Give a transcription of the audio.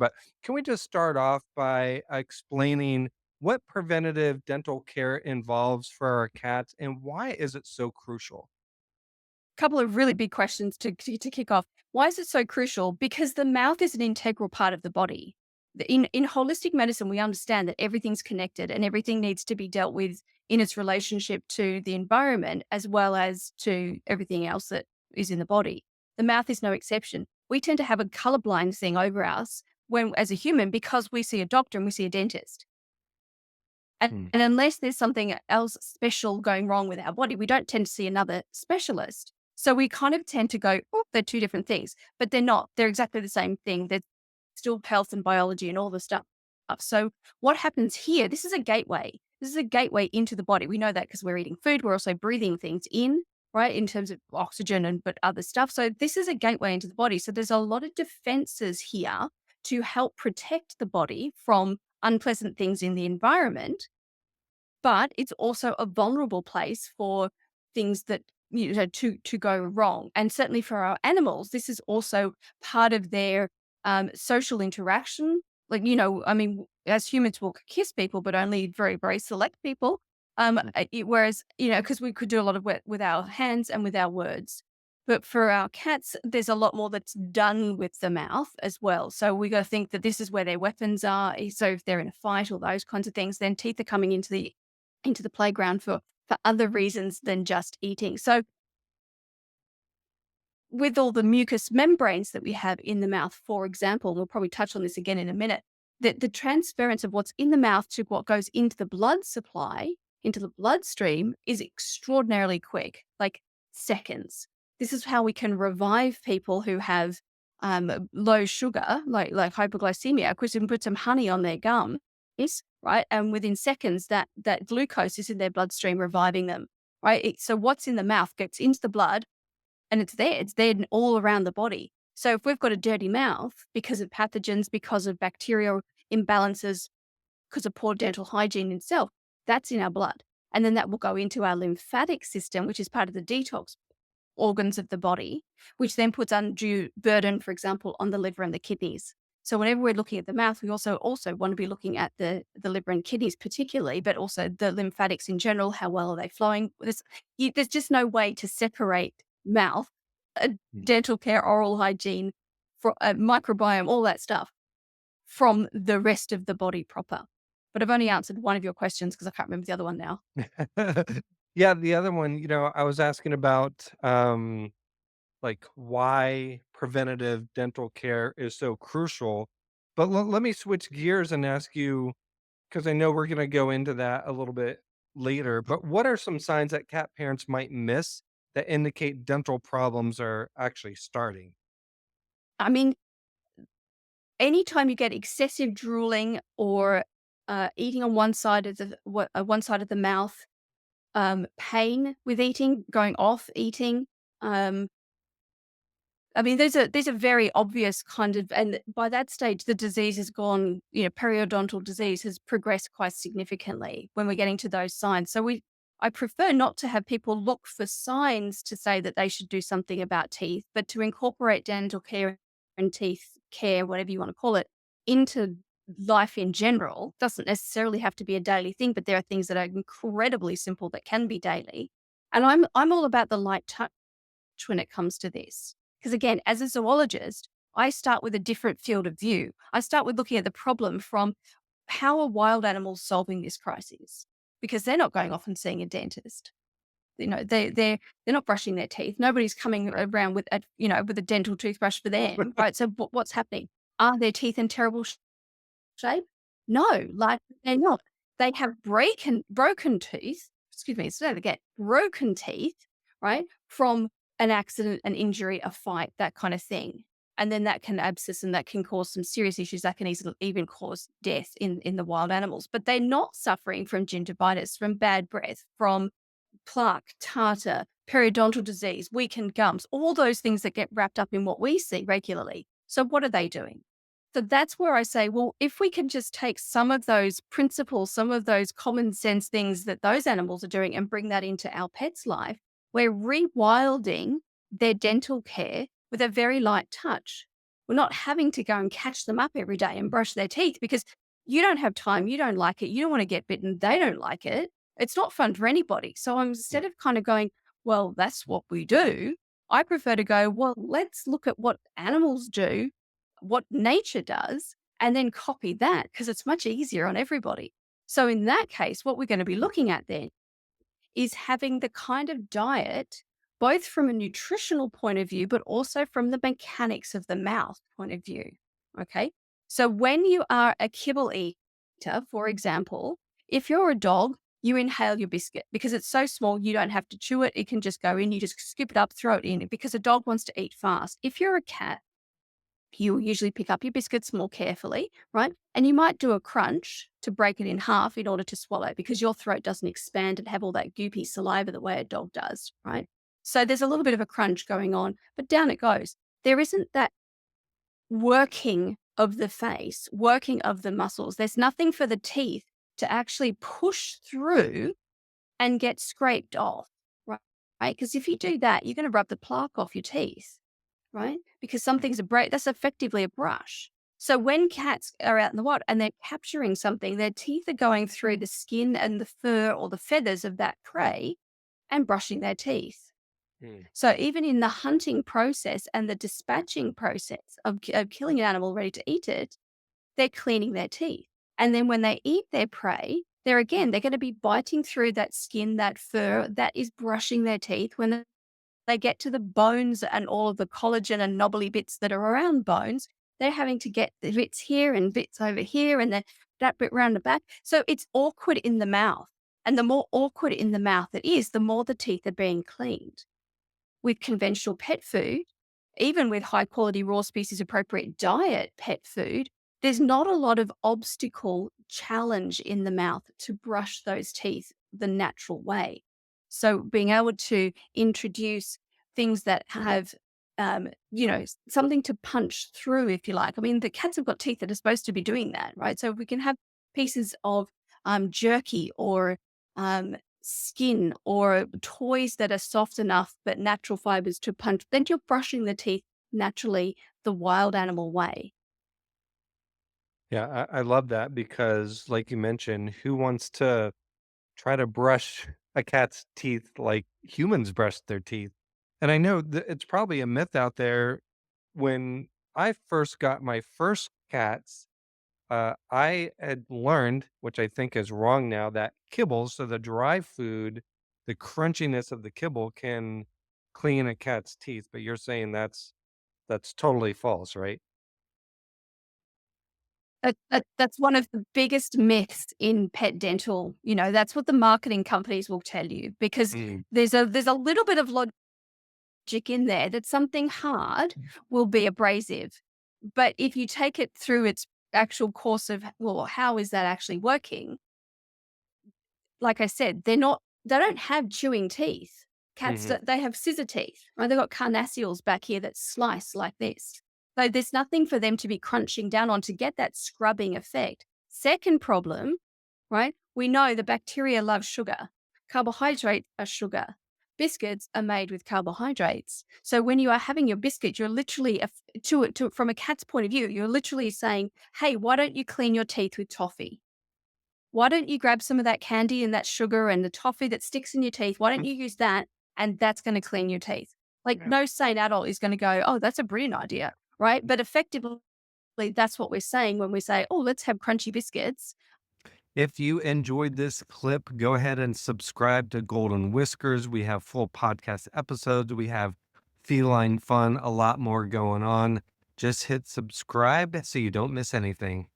But can we just start off by explaining what preventative dental care involves for our cats and why is it so crucial? Couple of really big questions to kick off. Why is it so crucial? Because the mouth is an integral part of the body. In holistic medicine, we understand that everything's connected and everything needs to be dealt with in its relationship to the environment as well as to everything else that is in the body. The mouth is no exception. We tend to have a colorblind thing over us when, as a human, because we see a doctor and we see a dentist. And, Hmm. and unless there's something else special going wrong with our body, we don't tend to see another specialist. So we kind of tend to go, oh, they're two different things, but they're not. They're exactly the same thing. They're still health and biology and all the stuff. So what happens here? This is a gateway. This is a gateway into the body. We know that because we're eating food. We're also breathing things in, right, in terms of oxygen and but other stuff. So this is a gateway into the body. So there's a lot of defenses here to help protect the body from unpleasant things in the environment, but it's also a vulnerable place for things that to go wrong. And certainly for our animals, this is also part of their social interaction. Like, I mean, as humans, we'll kiss people, but only very, very select people. Whereas, because we could do a lot of with our hands and with our words. But for our cats, there's a lot more that's done with the mouth as well. So we got to think that this is where their weapons are. So if they're in a fight or those kinds of things, then teeth are coming into the playground for other reasons than just eating. So with all the mucous membranes that we have in the mouth, for example, we'll probably touch on this again in a minute, that the transference of what's in the mouth to what goes into the blood supply, into the bloodstream is extraordinarily quick, like seconds. This is how we can revive people who have low sugar, like hypoglycemia, because we can put some honey on their gum, yes, right? And within seconds, that glucose is in their bloodstream, reviving them, right? So what's in the mouth gets into the blood, and it's there all around the body. So if we've got a dirty mouth because of pathogens, because of bacterial imbalances, because of poor dental hygiene itself, that's in our blood. And then that will go into our lymphatic system, which is part of the detox organs of the body, which then puts undue burden, for example, on the liver and the kidneys. So whenever we're looking at the mouth, we also want to be looking at the liver and kidneys particularly, but also the lymphatics in general. How well are they flowing? There's just no way to separate mouth, Hmm. dental care, oral hygiene, for microbiome, all that stuff from the rest of the body proper. But I've only answered one of your questions because I can't remember the other one now. Yeah, the other one, I was asking about like why preventative dental care is so crucial. But let me switch gears and ask you, because I know we're going to go into that a little bit later, but what are some signs that cat parents might miss that indicate dental problems are actually starting? I mean, anytime you get excessive drooling or eating on one side of the mouth, pain with eating, going off eating. Um, I mean, these are very obvious kind of, and by that stage, the disease has gone. Periodontal disease has progressed quite significantly when we're getting to those signs. So I prefer not to have people look for signs to say that they should do something about teeth, but to incorporate dental care and teeth care, whatever you want to call it, into life in general. Doesn't necessarily have to be a daily thing, but there are things that are incredibly simple that can be daily. And I'm all about the light touch when it comes to this. Because again, as a zoologist, I start with a different field of view. I start with looking at the problem from how are wild animals solving this crisis? Because they're not going off and seeing a dentist. They're not brushing their teeth. Nobody's coming around with a dental toothbrush for them, right? So what's happening? Are their teeth in terrible shape? No, like they're not. They have broken teeth. Excuse me, say that again. Broken teeth, right? From an accident, an injury, a fight, that kind of thing. And then that can abscess and that can cause some serious issues that can even cause death in the wild animals. But they're not suffering from gingivitis, from bad breath, from plaque, tartar, periodontal disease, weakened gums, all those things that get wrapped up in what we see regularly. So what are they doing? So that's where I say, well, if we can just take some of those principles, some of those common sense things that those animals are doing and bring that into our pet's life, we're rewilding their dental care with a very light touch. We're not having to go and catch them up every day and brush their teeth because you don't have time, you don't like it, you don't want to get bitten, they don't like it. It's not fun for anybody. So Mm. instead of kind of going, well, that's what we do, I prefer to go, well, let's look at what animals do, what nature does, and then copy that because it's much easier on everybody. So in that case, what we're going to be looking at then is having the kind of diet, both from a nutritional point of view, but also from the mechanics of the mouth point of view. Okay. So when you are a kibble eater, for example, if you're a dog, you inhale your biscuit because it's so small, you don't have to chew it. It can just go in. You just skip it up, throw it in because a dog wants to eat fast. If you're a cat, you usually pick up your biscuits more carefully, right? And you might do a crunch to break it in half in order to swallow because your throat doesn't expand and have all that goopy saliva the way a dog does, right? So there's a little bit of a crunch going on, but down it goes. There isn't that working of the face, working of the muscles. There's nothing for the teeth to actually push through and get scraped off, right? Because if you do that, you're going to rub the plaque off your teeth, right? Because something's a break, that's effectively a brush. So when cats are out in the wild and they're capturing something, their teeth are going through the skin and the fur or the feathers of that prey and brushing their teeth. Mm. So even in the hunting process and the dispatching process of killing an animal ready to eat it, they're cleaning their teeth. And then when they eat their prey, they're going to be biting through that skin, that fur, that is brushing their teeth. When they get to the bones and all of the collagen and knobbly bits that are around bones, they're having to get the bits here and bits over here and then that bit around the back. So it's awkward in the mouth. And the more awkward in the mouth it is, the more the teeth are being cleaned. With conventional pet food, even with high quality raw species appropriate diet pet food, there's not a lot of obstacle challenge in the mouth to brush those teeth the natural way. So being able to introduce things that have something to punch through, if you like. I mean, the cats have got teeth that are supposed to be doing that, right? So if we can have pieces of jerky or skin or toys that are soft enough but natural fibers to punch, then you're brushing the teeth naturally the wild animal way. Yeah, I love that because, like you mentioned, who wants to try to brush a cat's teeth like humans brush their teeth? And I know that it's probably a myth out there. When I first got my first cats, I had learned, which I think is wrong now, that kibble, so the dry food, the crunchiness of the kibble can clean a cat's teeth. But you're saying that's totally false, right? That's one of the biggest myths in pet dental. That's what the marketing companies will tell you because Mm. there's a little bit of logic in there that something hard will be abrasive. But if you take it through its actual course of, well, how is that actually working? Like I said, they don't have chewing teeth. Cats, Mhm. they have scissor teeth, right? They've got carnassials back here that slice like this. So there's nothing for them to be crunching down on to get that scrubbing effect. Second problem, right? We know the bacteria love sugar. Carbohydrates are sugar. Biscuits are made with carbohydrates. So when you are having your biscuit, you're literally, from a cat's point of view, you're literally saying, hey, why don't you clean your teeth with toffee? Why don't you grab some of that candy and that sugar and the toffee that sticks in your teeth? Why don't you use that? And that's going to clean your teeth. Like Yeah. no sane adult is going to go, oh, that's a brilliant idea. Right. But effectively, that's what we're saying when we say, oh, let's have crunchy biscuits. If you enjoyed this clip, go ahead and subscribe to Golden Whiskers. We have full podcast episodes. We have feline fun, a lot more going on. Just hit subscribe so you don't miss anything.